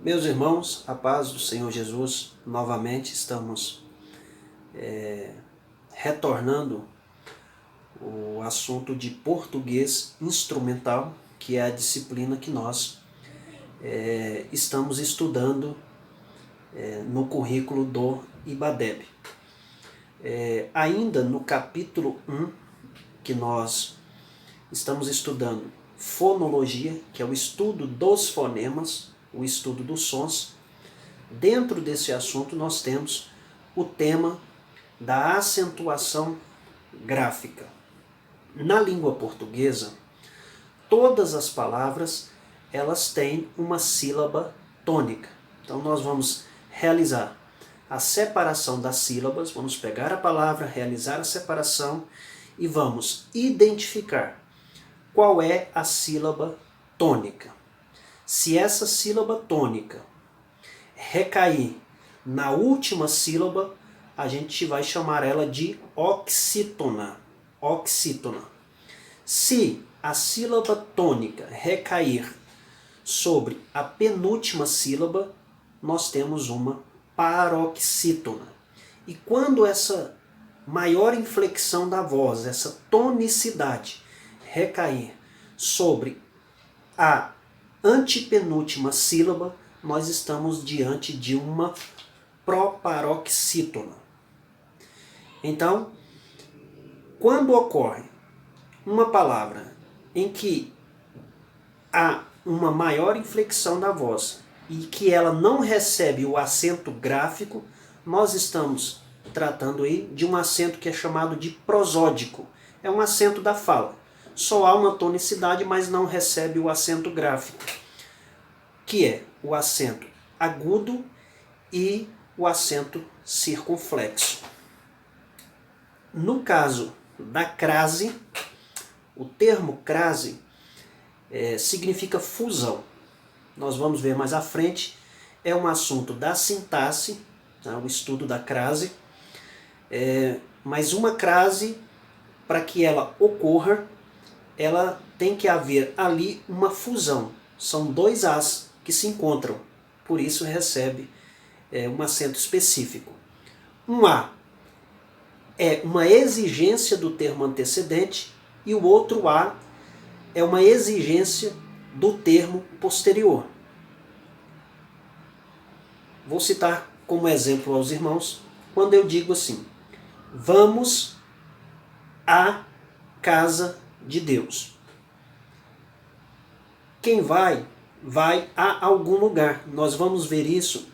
Meus irmãos, a paz do Senhor Jesus, novamente estamos retornando o assunto de português instrumental, que é a disciplina que nós estamos estudando no currículo do IBADEB. Ainda no capítulo 1, que nós estamos estudando fonologia, que é o estudo dos fonemas, o estudo dos sons. Dentro desse assunto nós temos o tema da acentuação gráfica. Na língua portuguesa, todas as palavras elas têm uma sílaba tônica. Então nós vamos realizar a separação das sílabas, vamos pegar a palavra, realizar a separação e vamos identificar qual é a sílaba tônica. Se essa sílaba tônica recair na última sílaba, a gente vai chamar ela de oxítona. Oxítona. Se a sílaba tônica recair sobre a penúltima sílaba, nós temos uma paroxítona. E quando essa maior inflexão da voz, essa tonicidade, recair sobre a antepenúltima sílaba, nós estamos diante de uma proparoxítona. Então, quando ocorre uma palavra em que há uma maior inflexão da voz e que ela não recebe o acento gráfico, nós estamos tratando aí de um acento que é chamado de prosódico. É um acento da fala. Só há uma tonicidade, mas não recebe o acento gráfico, que é o acento agudo e o acento circunflexo. No caso da crase, o termo crase significa fusão. Nós vamos ver mais à frente, é um assunto da sintaxe, tá? O estudo da crase. Mas uma crase, para que ela ocorra, ela tem que haver ali uma fusão. São dois As que se encontram, por isso recebe um acento específico. Um A é uma exigência do termo antecedente e o outro A é uma exigência do termo posterior. Vou citar como exemplo aos irmãos, quando eu digo assim: vamos à casa de Deus. Quem vai a algum lugar. Nós vamos ver isso,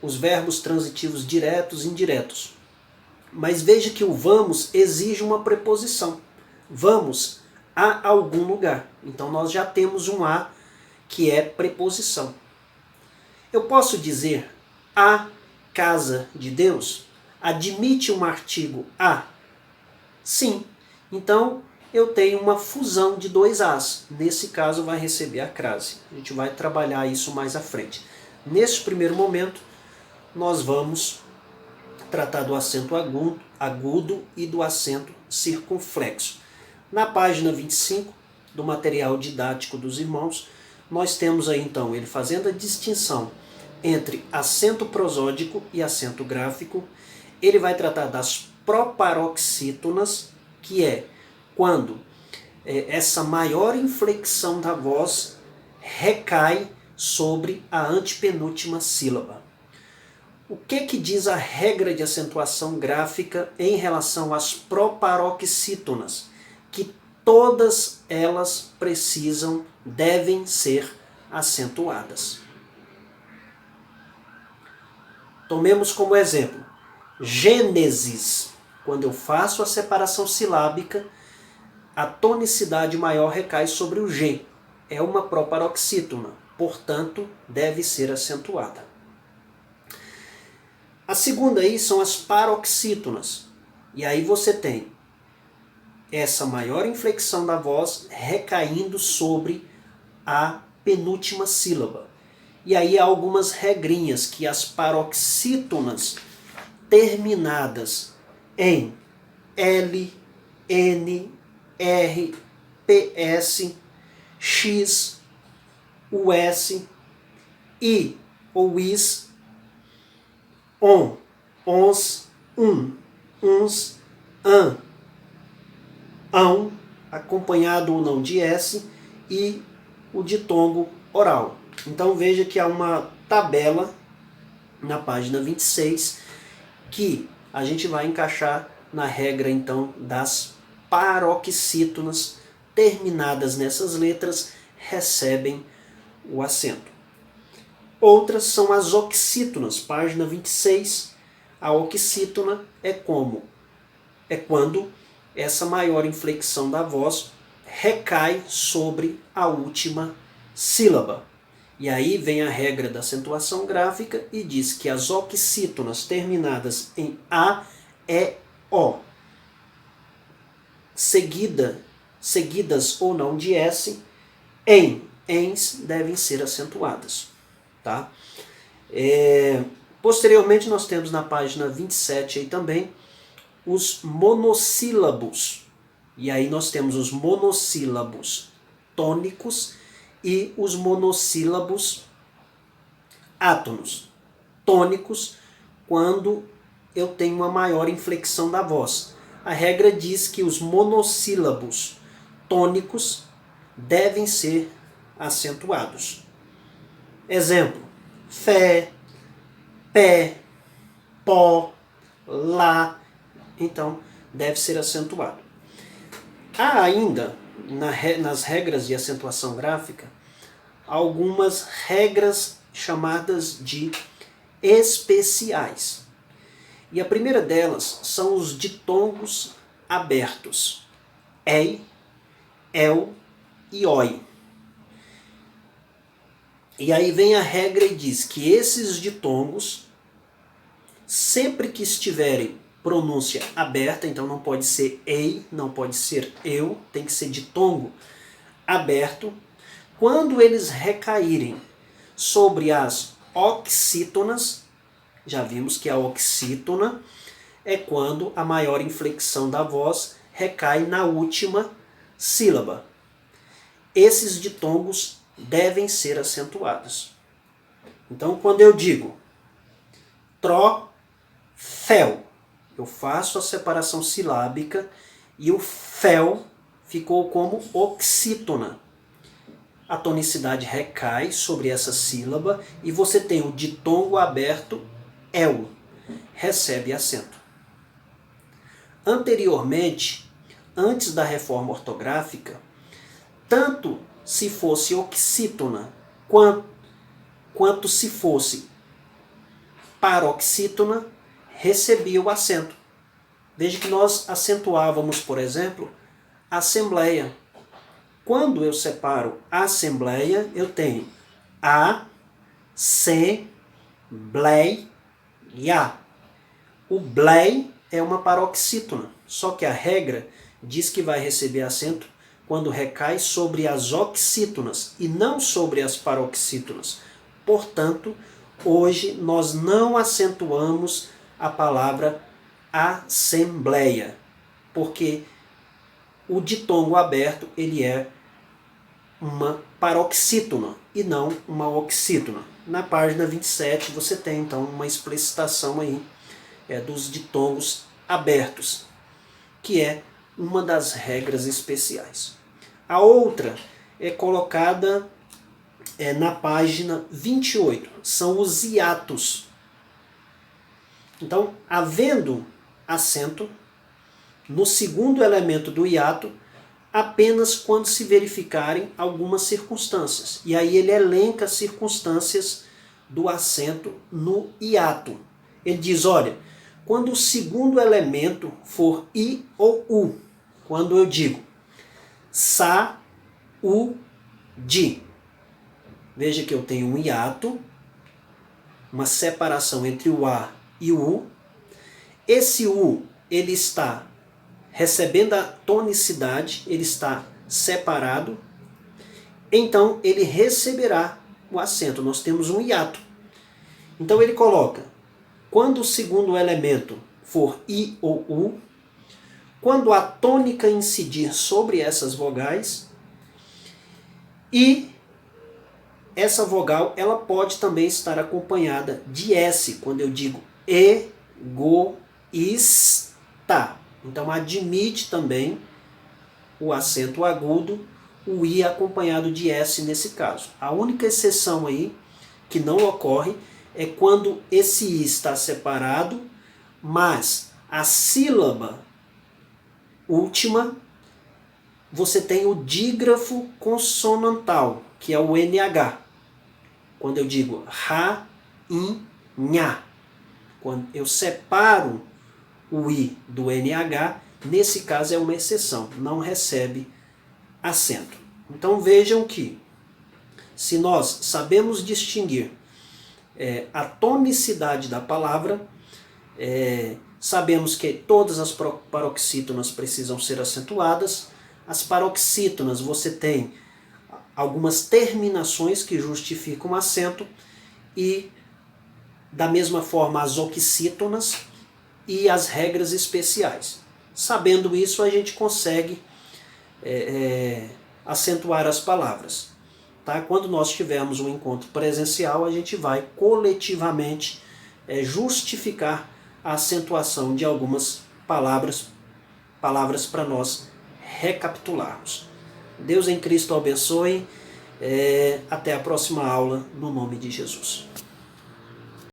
os verbos transitivos diretos e indiretos. Mas veja que o vamos exige uma preposição. Vamos a algum lugar. Então nós já temos um a que é preposição. Eu posso dizer a casa de Deus? Admite um artigo a? Sim. Então eu tenho uma fusão de dois as. Nesse caso vai receber a crase. A gente vai trabalhar isso mais à frente. Nesse primeiro momento, nós vamos tratar do acento agudo e do acento circunflexo. Na página 25 do material didático dos irmãos, nós temos aí então ele fazendo a distinção entre acento prosódico e acento gráfico. Ele vai tratar das proparoxítonas, que é quando essa maior inflexão da voz recai sobre a antepenúltima sílaba. O que diz a regra de acentuação gráfica em relação às proparoxítonas? Que todas elas devem ser acentuadas. Tomemos como exemplo Gênesis. Quando eu faço a separação silábica, a tonicidade maior recai sobre o G. É uma proparoxítona, portanto, deve ser acentuada. A segunda aí são as paroxítonas. E aí você tem essa maior inflexão da voz recaindo sobre a penúltima sílaba. E aí há algumas regrinhas que as paroxítonas terminadas em L, N, R, PS, X, US, I ou is, on, ons, uns, ão, acompanhado ou não de S, e o ditongo oral. Então veja que há uma tabela na página 26 que a gente vai encaixar na regra então das paroxítonas terminadas nessas letras recebem o acento. Outras são as oxítonas, página 26. A oxítona é quando essa maior inflexão da voz recai sobre a última sílaba. E aí vem a regra da acentuação gráfica e diz que as oxítonas terminadas em A, E, O, seguidas ou não de S, ens devem ser acentuadas. Tá? Posteriormente nós temos na página 27 aí também os monossílabos. E aí nós temos os monossílabos tônicos e os monossílabos átonos. Tônicos quando eu tenho uma maior inflexão da voz. A regra diz que os monossílabos tônicos devem ser acentuados. Exemplo: fé, pé, pó, lá. Então, deve ser acentuado. Há ainda, nas regras de acentuação gráfica, algumas regras chamadas de especiais. E a primeira delas são os ditongos abertos. Ei, el e oi. E aí vem a regra e diz que esses ditongos, sempre que estiverem pronúncia aberta, então não pode ser ei, não pode ser eu, tem que ser ditongo aberto, quando eles recaírem sobre as oxítonas, já vimos que a oxítona é quando a maior inflexão da voz recai na última sílaba. Esses ditongos devem ser acentuados. Então, quando eu digo troféu, eu faço a separação silábica e o fel ficou como oxítona. A tonicidade recai sobre essa sílaba e você tem o ditongo aberto el, recebe acento. Anteriormente, antes da reforma ortográfica, tanto se fosse oxítona quanto se fosse paroxítona, recebia o acento. Veja que nós acentuávamos, por exemplo, assembleia. Quando eu separo assembleia, eu tenho a, se, blei, ya. O blei é uma paroxítona, só que a regra diz que vai receber acento quando recai sobre as oxítonas e não sobre as paroxítonas. Portanto, hoje nós não acentuamos a palavra assembleia, porque o ditongo aberto ele é uma paroxítona e não uma oxítona. Na página 27 você tem então uma explicitação aí dos ditongos abertos, que é uma das regras especiais. A outra é colocada na página 28, são os hiatos. Então, havendo acento no segundo elemento do hiato, apenas quando se verificarem algumas circunstâncias. E aí ele elenca as circunstâncias do acento no hiato. Ele diz, olha, quando o segundo elemento for i ou u, quando eu digo sa, u, di, veja que eu tenho um hiato, uma separação entre o a e o u. Esse u, ele está recebendo a tonicidade, ele está separado, então ele receberá o acento. Nós temos um hiato. Então ele coloca, quando o segundo elemento for i ou u, quando a tônica incidir sobre essas vogais, e essa vogal ela pode também estar acompanhada de S, quando eu digo egoísta. Então admite também o acento agudo, o I acompanhado de S nesse caso. A única exceção aí que não ocorre é quando esse I está separado, mas a sílaba última você tem o dígrafo consonantal, que é o NH. Quando eu digo ra, in, nha. Quando eu separo o I do NH, nesse caso é uma exceção, não recebe acento. Então vejam que, se nós sabemos distinguir a tonicidade da palavra, sabemos que todas as paroxítonas precisam ser acentuadas. As paroxítonas, você tem algumas terminações que justificam o acento, e da mesma forma as oxítonas e as regras especiais. Sabendo isso, a gente consegue acentuar as palavras. Tá? Quando nós tivermos um encontro presencial, a gente vai coletivamente justificar a acentuação de algumas palavras para nós recapitularmos. Deus em Cristo abençoe. Até a próxima aula, no nome de Jesus.